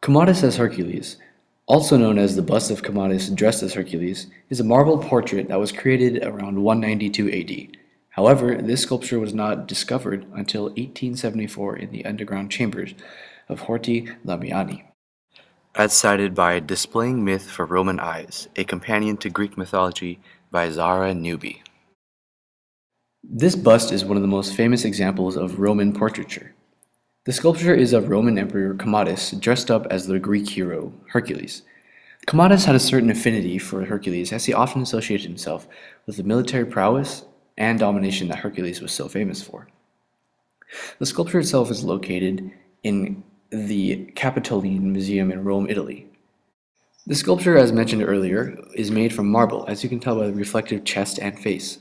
Commodus as Hercules, also known as the bust of Commodus dressed as Hercules, is a marble portrait that was created around 192 AD. However, this sculpture was not discovered until 1874 in the underground chambers of Horti Lamiani. As cited by Displaying Myth for Roman Eyes, a companion to Greek mythology by Zahra and Newby. This bust is one of the most famous examples of Roman portraiture. The sculpture is of Roman Emperor Commodus dressed up as the Greek hero Hercules. Commodus had a certain affinity for Hercules as he often associated himself with the military prowess and domination that Hercules was so famous for. The sculpture itself is located in the Capitoline Museum in Rome, Italy. The sculpture, as mentioned earlier, is made from marble, as you can tell by the reflective chest and face.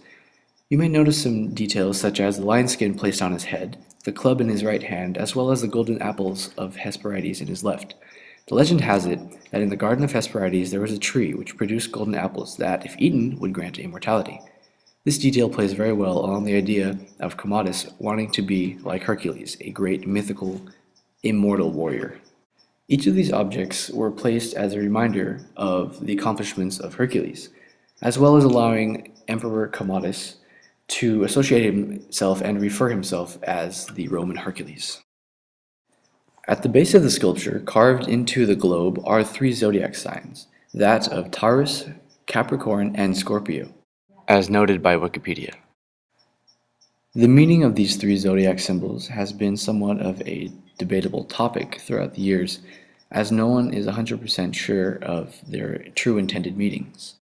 You may notice some details such as the lion skin placed on his head, the club in his right hand, as well as the golden apples of Hesperides in his left. The legend has it that in the garden of Hesperides there was a tree which produced golden apples that, if eaten, would grant immortality. This detail plays very well along the idea of Commodus wanting to be like Hercules, a great mythical, immortal warrior. Each of these objects were placed as a reminder of the accomplishments of Hercules, as well as allowing Emperor Commodus to associate himself and refer himself as the Roman Hercules. At the base of the sculpture, carved into the globe, are three zodiac signs, that of Taurus, Capricorn, and Scorpio, as noted by Wikipedia. The meaning of these three zodiac symbols has been somewhat of a debatable topic throughout the years, as no one is 100% sure of their true intended meanings.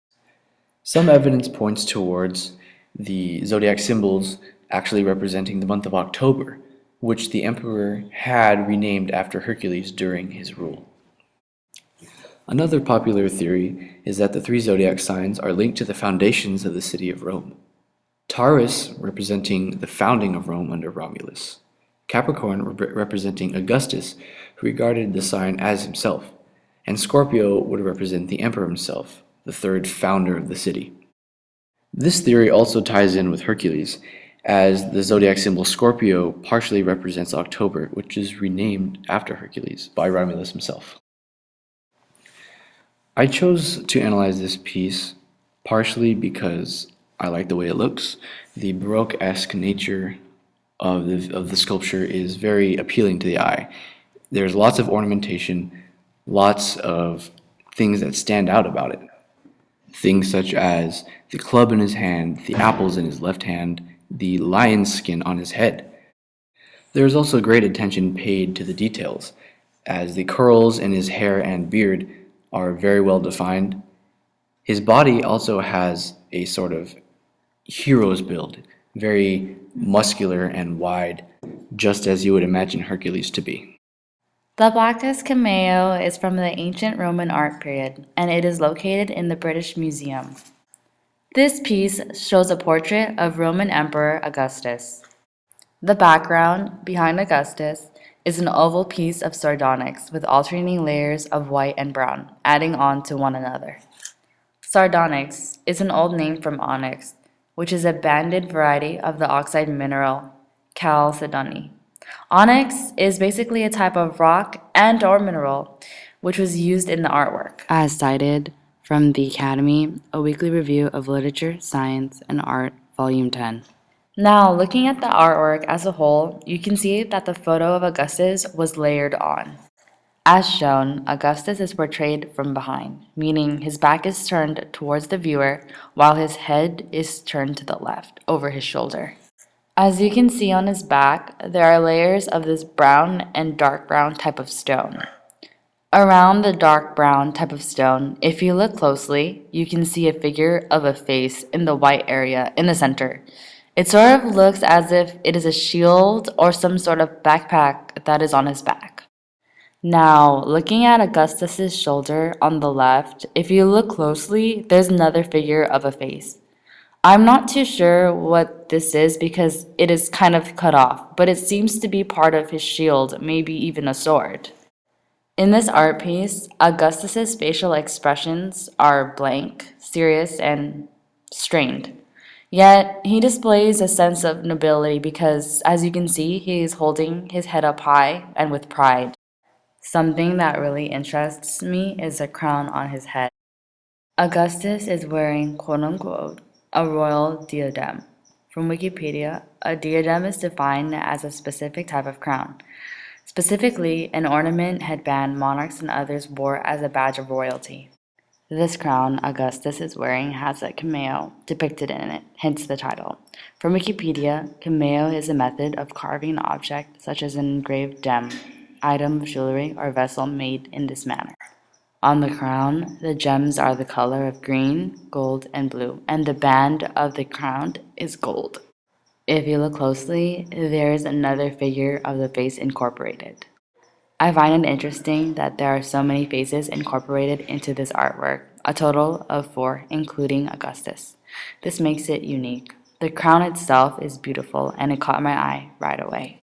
Some evidence points towards the zodiac symbols actually representing the month of October, which the emperor had renamed after Hercules during his rule. Another popular theory is that the three zodiac signs are linked to the foundations of the city of Rome. Taurus representing the founding of Rome under Romulus, Capricorn representing Augustus, who regarded the sign as himself, and Scorpio would represent the emperor himself, the third founder of the city. This theory also ties in with Hercules, as the zodiac symbol Scorpio partially represents October, which is renamed after Hercules by Romulus himself. I chose to analyze this piece partially because I like the way it looks. The Baroque-esque nature of the sculpture is very appealing to the eye. There's lots of ornamentation, lots of things that stand out about it. Things such as the club in his hand, the apples in his left hand, the lion's skin on his head. There is also great attention paid to the details, as the curls in his hair and beard are very well defined. His body also has a sort of hero's build, very muscular and wide, just as you would imagine Hercules to be. The Blacas Cameo is from the ancient Roman art period, and it is located in the British Museum. This piece shows a portrait of Roman Emperor Augustus. The background, behind Augustus, is an oval piece of sardonyx with alternating layers of white and brown, adding on to one another. Sardonyx is an old name from onyx, which is a banded variety of the oxide mineral chalcedony. Onyx is basically a type of rock and/or mineral which was used in the artwork. As cited from the Academy, a weekly review of literature, science, and art, volume 10. Now, looking at the artwork as a whole, you can see that the photo of Augustus was layered on. As shown, Augustus is portrayed from behind, meaning his back is turned towards the viewer while his head is turned to the left, over his shoulder. As you can see on his back, there are layers of this brown and dark brown type of stone. Around the dark brown type of stone, if you look closely, you can see a figure of a face in the white area in the center. It sort of looks as if it is a shield or some sort of backpack that is on his back. Now, looking at Augustus's shoulder on the left, if you look closely, there's another figure of a face. I'm not too sure what this is because it is kind of cut off, but it seems to be part of his shield, maybe even a sword. In this art piece, Augustus's facial expressions are blank, serious, and strained. Yet, he displays a sense of nobility because, as you can see, he is holding his head up high and with pride. Something that really interests me is the crown on his head. Augustus is wearing, quote unquote, a royal diadem. From Wikipedia, a diadem is defined as a specific type of crown, specifically an ornament headband monarchs and others wore as a badge of royalty. This crown Augustus is wearing has a cameo depicted in it, hence the title. From Wikipedia, cameo is a method of carving an object such as an engraved gem, item of jewelry, or vessel made in this manner. On the crown, the gems are the color of green, gold, and blue, and the band of the crown is gold. If you look closely, there is another figure of the face incorporated. I find it interesting that there are so many faces incorporated into this artwork, a total of 4, including Augustus. This makes it unique. The crown itself is beautiful and it caught my eye right away.